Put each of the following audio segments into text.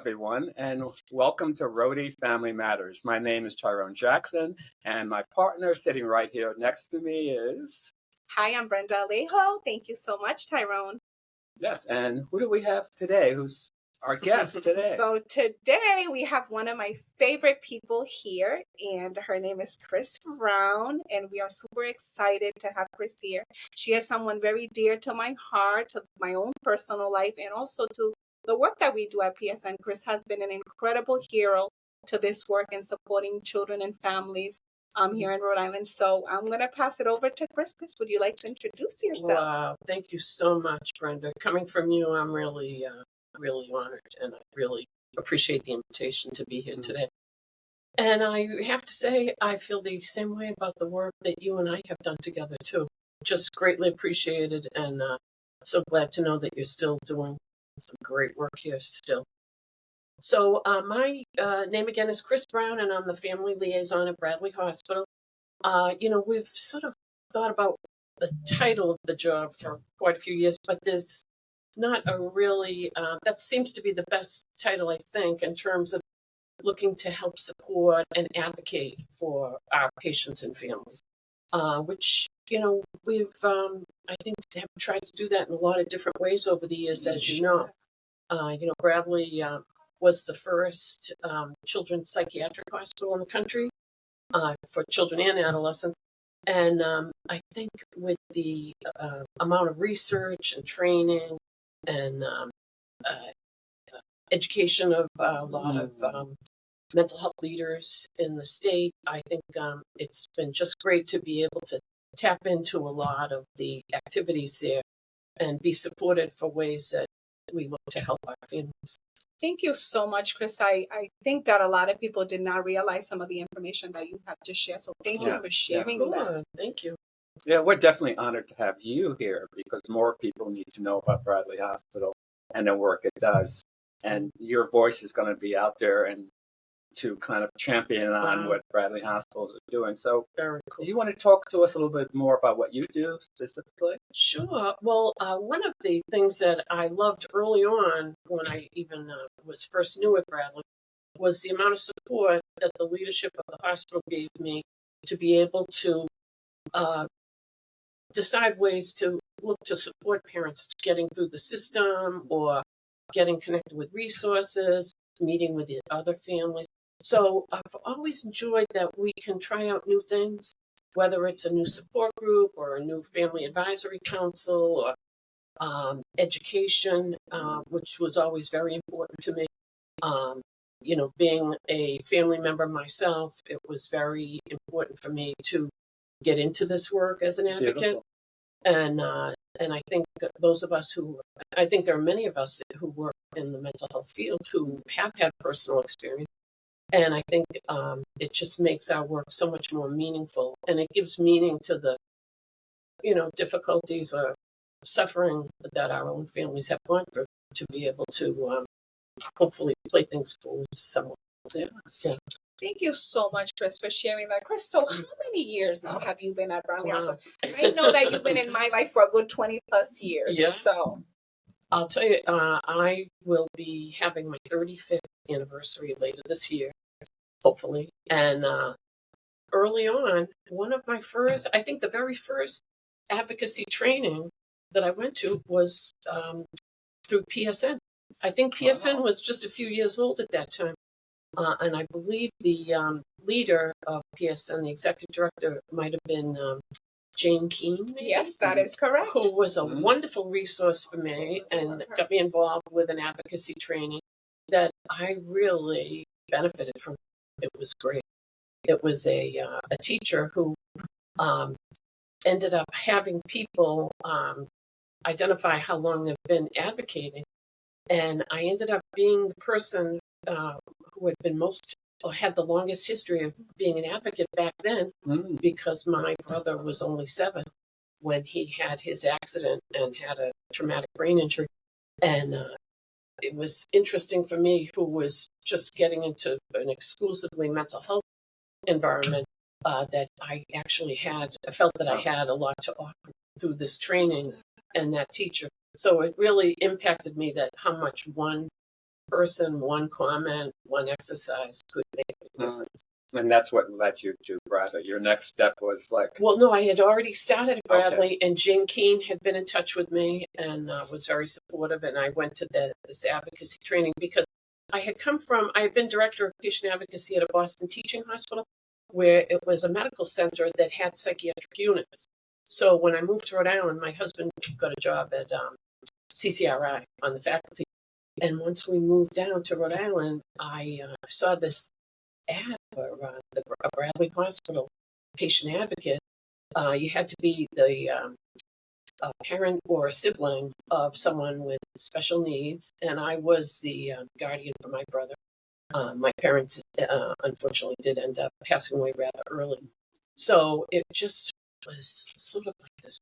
everyone, and welcome to Rhody Family Matters. My name is Tyrone Jackson, and my partner sitting right here next to me is... Hi, I'm Brenda Alejo. Thank you so much, Tyrone. Yes, and who do we have today? Who's our guest today? So today we have one of my favorite people here, and her name is Chris Brown, and we are super excited to have Chris here. She is someone very dear to my heart, to my own personal life, and also to the work that we do at PSN. Chris has been an incredible hero to this work in supporting children and families here in Rhode Island. So I'm going to pass it over to Chris. Chris, would you like to introduce yourself? Wow, thank you so much, Brenda. Coming from you, I'm really honored, and I really appreciate the invitation to be here today. And I have to say, I feel the same way about the work that you and I have done together, too. Just greatly appreciated, and so glad to know that you're still doing some great work here still. So my name again is Chris Brown, and I'm the family liaison at Bradley Hospital. We've sort of thought about the title of the job for quite a few years, but there's not a really, that seems to be the best title, I think, in terms of looking to help support and advocate for our patients and families, which, we've, I think, have tried to do that in a lot of different ways over the years, as you know. Bradley was the first children's psychiatric hospital in the country for children and adolescents. And I think with the amount of research and training and education of a lot of mental health leaders in the state, I think it's been just great to be able to tap into a lot of the activities there and be supported for ways that we look to help our families. Thank you so much, Chris. I think that a lot of people did not realize some of the information that you have just shared. So thank you for sharing that. Thank you. Yeah, we're definitely honored to have you here because more people need to know about Bradley Hospital and the work it does. And your voice is going to be out there and to kind of champion on what Bradley Hospitals are doing. So very cool. You want to talk to us a little bit more about what you do specifically? Sure. Well, one of the things that I loved early on when I even was first new at Bradley was the amount of support that the leadership of the hospital gave me to be able to decide ways to look to support parents getting through the system or getting connected with resources, meeting with the other families. So I've always enjoyed that we can try out new things, whether it's a new support group or a new family advisory council or education, which was always very important to me. Being a family member myself, it was very important for me to get into this work as an advocate. Beautiful. And I think those of us I think there are many of us who work in the mental health field who have had personal experience. And I think it just makes our work so much more meaningful, and it gives meaning to the, difficulties or suffering that our own families have gone through to be able to hopefully play things forward somewhat. Yeah. Thank you so much, Chris, for sharing that. Chris, so how many years now have you been at Bradley Hospital? I know that you've been in my life for a good 20 plus years. Yeah. So I'll tell you, I will be having my 35th anniversary later this year, hopefully. And early on, one of my first, I think the very first advocacy training that I went to was through PSN. I think PSN was just a few years old at that time. And I believe the leader of PSN, the executive director, might have been Jane Keene. Maybe? Yes, that is correct. Who was a wonderful resource for me and got me involved with an advocacy training that I really benefited from. It was great. It was a teacher who ended up having people identify how long they've been advocating. And I ended up being the person who had been had the longest history of being an advocate back then, because my brother was only 7 when he had his accident and had a traumatic brain injury. And it was interesting for me, who was just getting into an exclusively mental health environment, that I felt that I had a lot to offer through this training and that teacher. So it really impacted me that how much one person, one comment, one exercise could make a difference. And that's what led you to Bradley. Your next step was like... Well, no, I had already started at Bradley, and Jane Keene had been in touch with me and was very supportive. And I went to this advocacy training because I had been director of patient advocacy at a Boston teaching hospital, where it was a medical center that had psychiatric units. So when I moved to Rhode Island, my husband got a job at CCRI on the faculty. And once we moved down to Rhode Island, I saw this ad for the Bradley Hospital patient advocate. You had to be the parent or a sibling of someone with special needs, and I was the guardian for my brother. My parents, unfortunately, did end up passing away rather early. So it just was sort of like this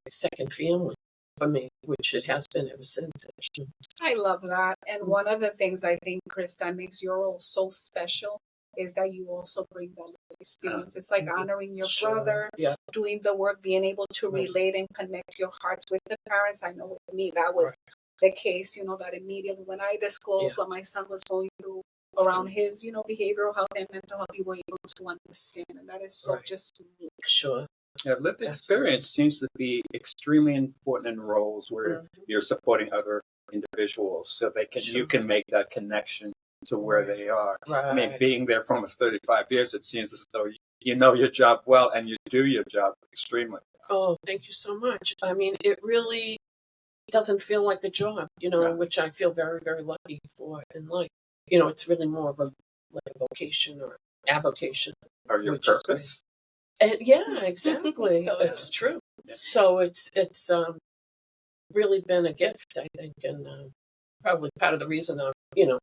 second family for me, which it has been ever since, actually. I love that. And one of the things I think, Chris, that makes your role so special is that you also bring them the experience. It's like honoring your brother, doing the work, being able to relate and connect your hearts with the parents. I know with me, that was the case, that immediately when I disclosed what my son was going through around his, behavioral health and mental health, you were able to understand. And that is so just unique. Sure. Yeah, lived experience seems to be extremely important in roles where you're supporting other individuals so you can make that connection to where they are. I mean, being there for almost 35 years, it seems as though you know your job well and you do your job extremely well. Oh, thank you so much. I mean, it really doesn't feel like a job, which I feel very, very lucky for in life. It's really more of a vocation or avocation. Or your purpose. And exactly. It's true. Yeah. So it's really been a gift, I think, and probably part of the reason I've,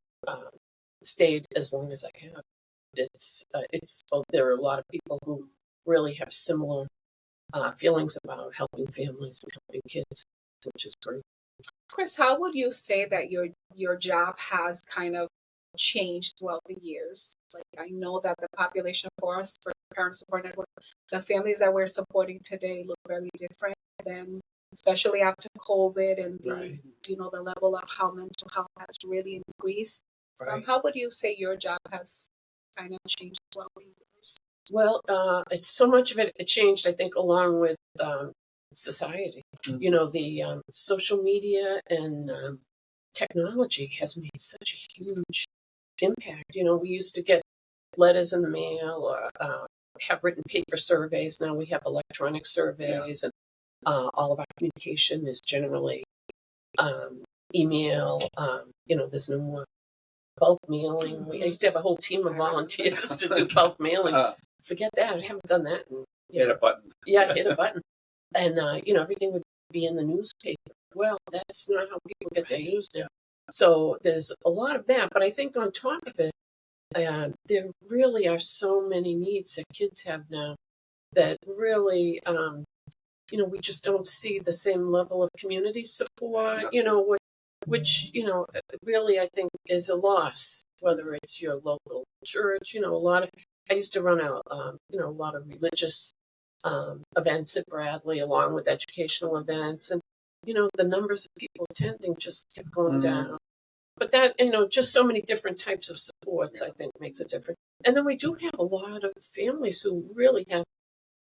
stayed as long as I have. There are a lot of people who really have similar feelings about helping families and helping kids, which is great. Chris, how would you say that your job has kind of changed throughout the years? Like, I know that the population for us, for Parent Support Network, the families that we're supporting today look very different than, especially after COVID and the level of how mental health has really increased. How would you say your job has kind of changed throughout the years? Well, it's so much of it changed, I think, along with society. The social media and technology has made such a huge impact. We used to get letters in the mail or have written paper surveys. Now we have electronic surveys, and all of our communication is generally email. There's no more bulk mailing. I used to have a whole team of volunteers to do bulk mailing. Forget that. I haven't done that. Hit a button. Yeah, hit a button. And, everything would be in the newspaper. Well, that's not how people get their news now. So there's a lot of that. But I think on top of it, there really are so many needs that kids have now that really, we just don't see the same level of community support, which, really I think is a loss, whether it's your local church, I used to run a lot of religious events at Bradley along with educational events, and, the numbers of people attending just kept going down. But that, just so many different types of supports, I think, makes a difference. And then we do have a lot of families who really have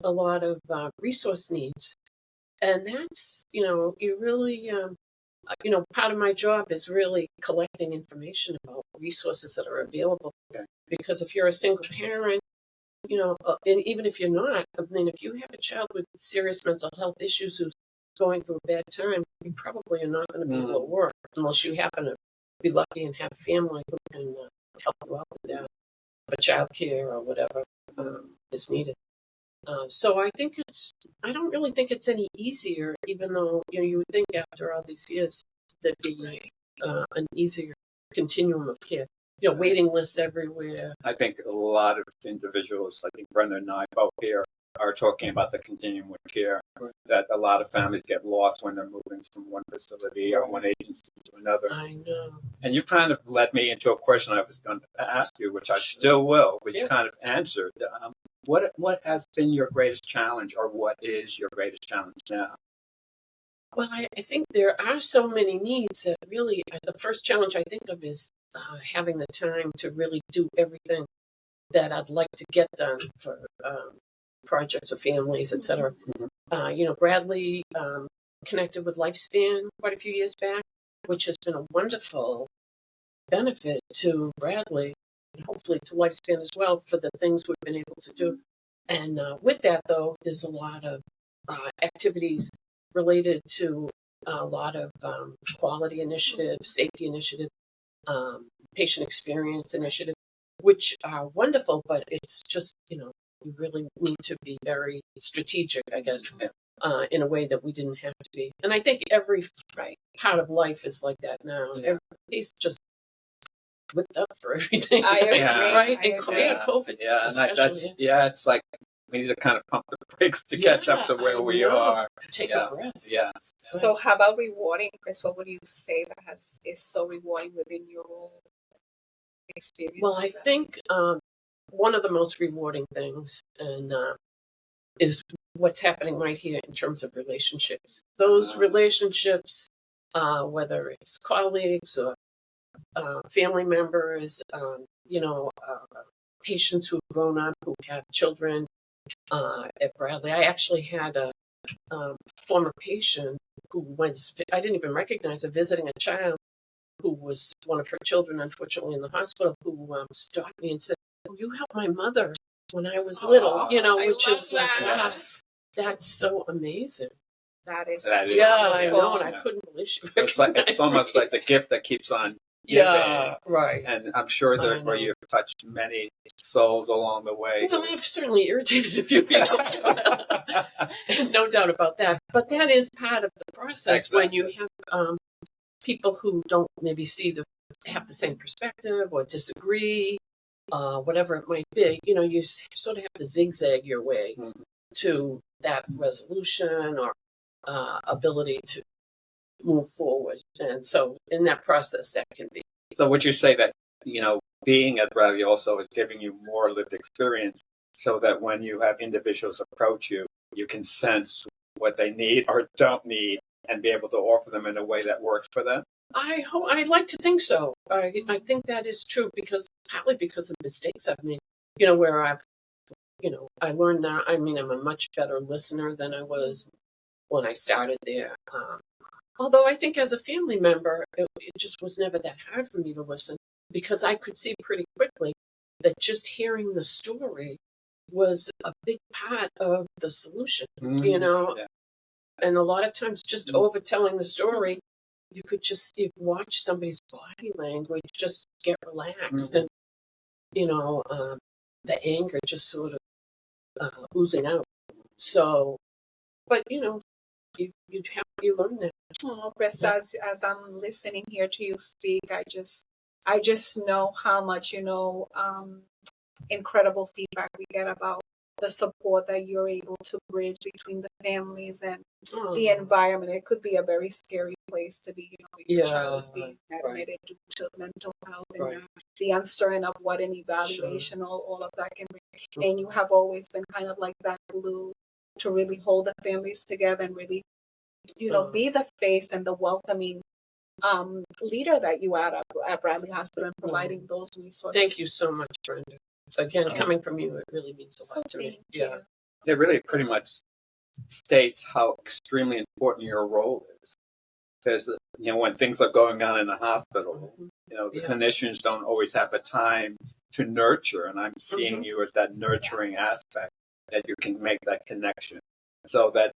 a lot of resource needs. And that's, you really, part of my job is really collecting information about resources that are available. Because if you're a single parent, and even if you're not, I mean, if you have a child with serious mental health issues who's going through a bad time, you probably are not going to be able to work unless you happen to be lucky and have family who can help you out with that, or child care or whatever is needed. So I think I don't really think it's any easier, even though, you would think after all these years there'd be an easier continuum of care. Waiting lists everywhere. I think a lot of individuals, I think Brenda and I both here, are talking about the continuum of care, that a lot of families get lost when they're moving from one facility or one agency to another. I know. And you've kind of led me into a question I was going to ask you, which I still will, which kind of answered. What has been your greatest challenge, or what is your greatest challenge now? Well, I think there are so many needs that really, the first challenge I think of is having the time to really do everything that I'd like to get done for projects or families, etc. Bradley connected with Lifespan quite a few years back, which has been a wonderful benefit to Bradley and hopefully to Lifespan as well for the things we've been able to do. And with that, though, there's a lot of activities related to a lot of quality initiatives, safety initiatives, patient experience initiatives, which are wonderful, but it's just, you really need to be very strategic, I guess, in a way that we didn't have to be. And I think every part of life is like that now. Yeah. Everybody's just whipped up for everything. I agree. Right? I agree. COVID. Yeah, and it's like we need to kind of pump the brakes to catch up to where we are. Take a breath. Yes. So how about rewarding, Chris? What would you say that is so rewarding within your experience? Well, I think one of the most rewarding things is what's happening right here in terms of relationships. Those relationships, whether it's colleagues or family members, patients who've grown up, who have children at Bradley. I actually had a former patient who I didn't even recognize her, visiting a child who was one of her children, unfortunately, in the hospital, who stopped me and said, "Oh, you helped my mother when I was little," which is like, wow, that's so amazing. That is I know, and I couldn't believe she it's almost like the gift that keeps on giving. Yeah, right. And I'm sure therefore you've touched many souls along the way. Well, I've certainly irritated a few people. No doubt about that. But that is part of the process when you have people who don't maybe have the same perspective or disagree, whatever it might be. You sort of have to zigzag your way to that resolution or ability to move forward. And so in that process, that can be. So would you say that, being at Bradley also is giving you more lived experience so that when you have individuals approach you, you can sense what they need or don't need and be able to offer them in a way that works for them? I'd like to think so. I think that is true partly because of mistakes I've made, where I learned now, I'm a much better listener than I was when I started there. Although I think as a family member, it just was never that hard for me to listen because I could see pretty quickly that just hearing the story was a big part of the solution, Yeah. And a lot of times just overtelling the story, you could just watch somebody's body language just get relaxed and, the anger just sort of oozing out. So, but, you learn that. Oh, Chris, as I'm listening here to you speak, I just know how much, incredible feedback we get about the support that you're able to bridge between the families and the environment. It could be a very scary place to be, if your child is being admitted due to mental health and the uncertain of what an evaluation, all of that can bring. And you have always been kind of like that glue to really hold the families together and really, be the face and the welcoming leader that you are at Bradley Hospital and providing those resources. Thank you so much, Brenda. Again, coming from you, it really means a lot to me. Yeah. It really pretty much states how extremely important your role is. Because, when things are going on in the hospital, the clinicians don't always have the time to nurture. And I'm seeing you as that nurturing aspect that you can make that connection so that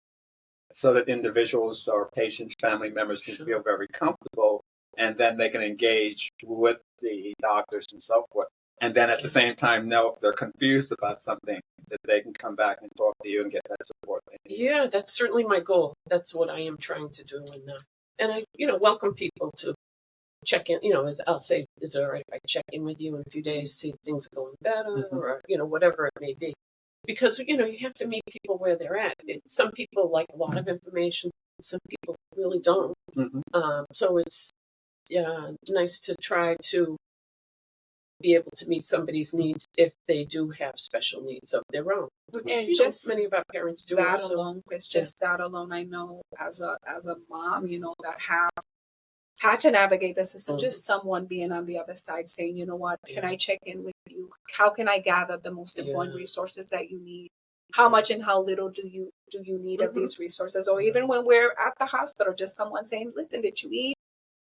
individuals or patients, family members can feel very comfortable, and then they can engage with the doctors and so forth. And then at the same time know if they're confused about something, that they can come back and talk to you and get that support. Yeah, that's certainly my goal. That's what I am trying to do. And I, welcome people to check in, I'll say, is it all right if I check in with you in a few days, see if things are going better or, whatever it may be. Because, you have to meet people where they're at. Some people like a lot of information. Some people really don't. So it's nice to try to be able to meet somebody's needs if they do have special needs of their own. Which, And just many of our parents do. That also. alone, Chris, just that alone, I know as a mom, that have had to navigate the system, just someone being on the other side saying, you know what, can I check in with you? How can I gather the most important resources that you need? How much and how little do you need of these resources? Or even when we're at the hospital, just someone saying, listen, did you eat?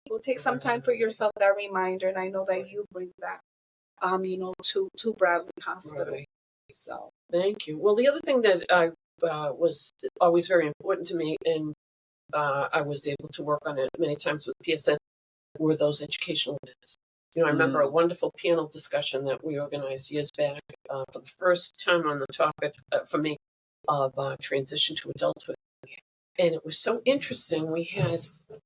We'll take some time for yourself, that reminder. And I know that you bring that, to Bradley Hospital. Right. So thank you. Well, the other thing that I was always very important to me, and I was able to work on it many times with PSN, were those educational events. I remember a wonderful panel discussion that we organized years back for the first time on the topic, for me, of transition to adulthood. And it was so interesting. We had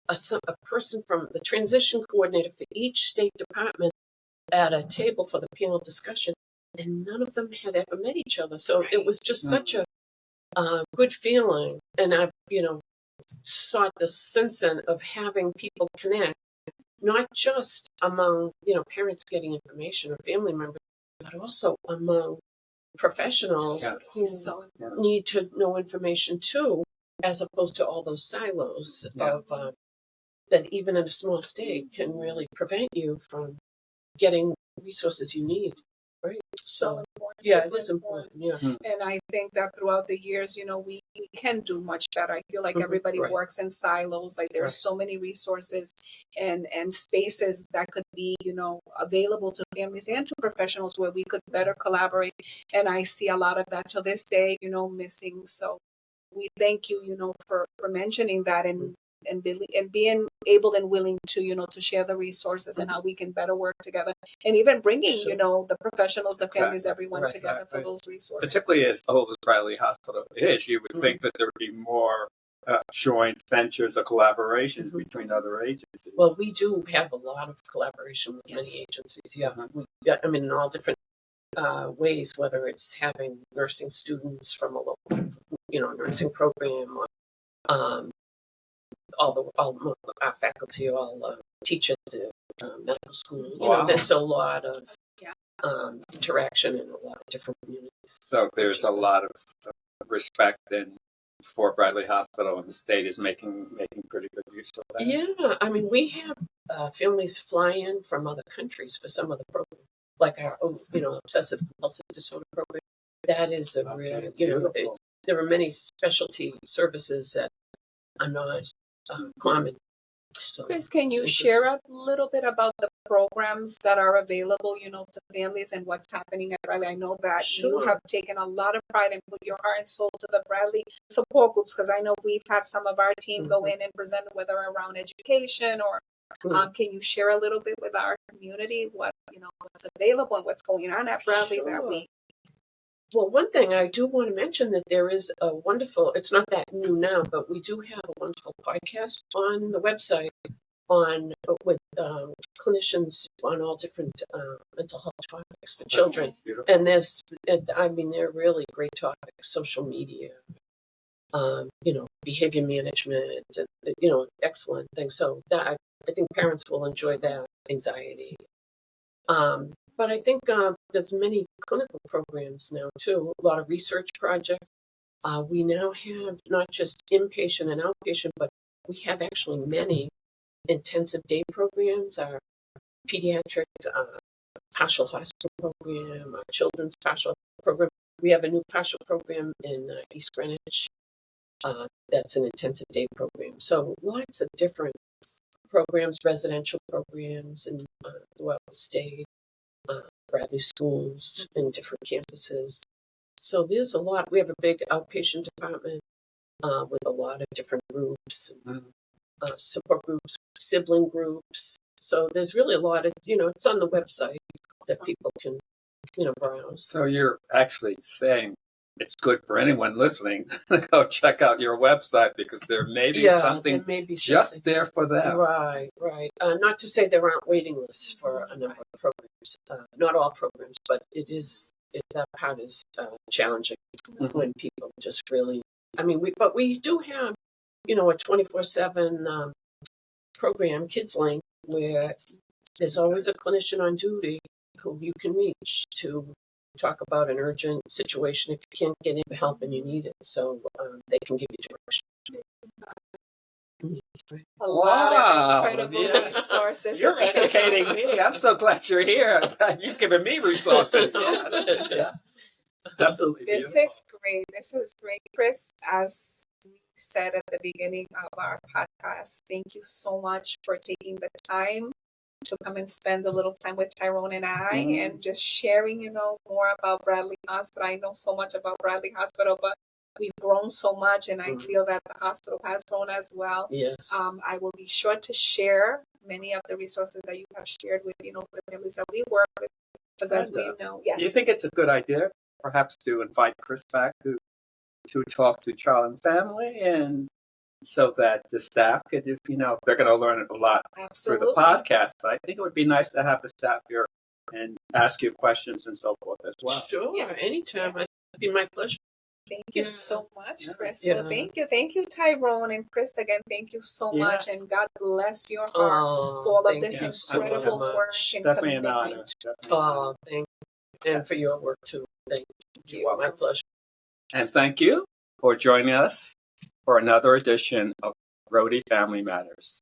a person from the transition coordinator for each state department at a table for the panel discussion, and none of them had ever met each other. So it was just such a good feeling. And I've, sought the sense of having people connect, not just among, parents getting information or family members, but also among professionals who need to know information too, as opposed to all those silos of that even in a small state can really prevent you from getting resources you need. Right. So it is important. Yeah. And I think that throughout the years, we can do much better. I feel like everybody works in silos. Like there are so many resources and spaces that could be, available to families and to professionals where we could better collaborate. And I see a lot of that to this day, missing. So we thank you, for mentioning that and being able and willing to, to share the resources and how we can better work together, and even bringing, the professionals, the families, everyone together for those resources. Particularly as old as Bradley Hospital is, you would think that there would be more joint ventures or collaborations between other agencies. Well, we do have a lot of collaboration with many agencies. Yeah, in all different ways, whether it's having nursing students from a local, nursing program, or all our faculty all teach at the medical school. There's a lot of interaction in a lot of different communities. So there's a lot of respect for Bradley Hospital, and the state is making pretty good use of that. Yeah, we have families fly in from other countries for some of the programs, like our obsessive compulsive disorder program. That is a real, there are many specialty services that are not common. So, Chris, can you share a little bit about the programs that are available, to families and what's happening at Bradley? I know that you have taken a lot of pride and put your heart and soul to the Bradley support groups, because I know we've had some of our team go in and present, whether around education or can you share a little bit with our community what's available and what's going on at Bradley that week? Well, one thing I do want to mention that there is a wonderful, it's not that new now, but we do have a wonderful podcast on the website with clinicians on all different mental health topics for children. And they're really great topics: social media, behavior management, and, excellent things. So that I think parents will enjoy that. Anxiety. But I think there's many clinical programs now, too, a lot of research projects. We now have not just inpatient and outpatient, but we have actually many intensive day programs, our pediatric partial hospital program, our children's partial program. We have a new partial program in East Greenwich. That's an intensive day program. So lots of different programs, residential programs, and throughout the state. Bradley schools in different campuses. So there's a lot. We have a big outpatient department with a lot of different groups, support groups, sibling groups. So there's really a lot of, it's on the website that people can, browse. So you're actually saying it's good for anyone listening to go check out your website, because there may be something just there for them. Right. Not to say there aren't waiting lists for a number of programs. Not all programs, but that part is challenging when people just really. We do have, a 24/7 program, Kids Link, where there's always a clinician on duty who you can reach to talk about an urgent situation if you can't get any help and you need it. So they can give you direction. A lot Wow, of incredible yeah. resources. You're educating me. I'm so glad you're here. You've given me resources. Yes. Yes. Absolutely. This beautiful. is great. This is great, Chris. As we said at the beginning of our podcast, thank you so much for taking the time to come and spend a little time with Tyrone and I and just sharing, more about Bradley Hospital. I know so much about Bradley Hospital, but we've grown so much, and I feel that the hospital has grown as well. Yes. I will be sure to share many of the resources that you have shared with, the families that we work with, because as we know, yes. Do you think it's a good idea, perhaps, to invite Chris back to talk to child and family, and so that the staff could, they're going to learn a lot Absolutely. through the podcast. So I think it would be nice to have the staff here and ask you questions and so forth as well. Sure, anytime. It'd be my pleasure. Thank you so much, Chris. Yeah. Well, thank you, Tyrone and Chris. Again, thank you so much, and God bless your heart for all of this incredible work and Definitely an commitment. honor. Thank you, and for your work too. Thank you. My pleasure. And thank you for joining us for another edition of Rhody Family Matters.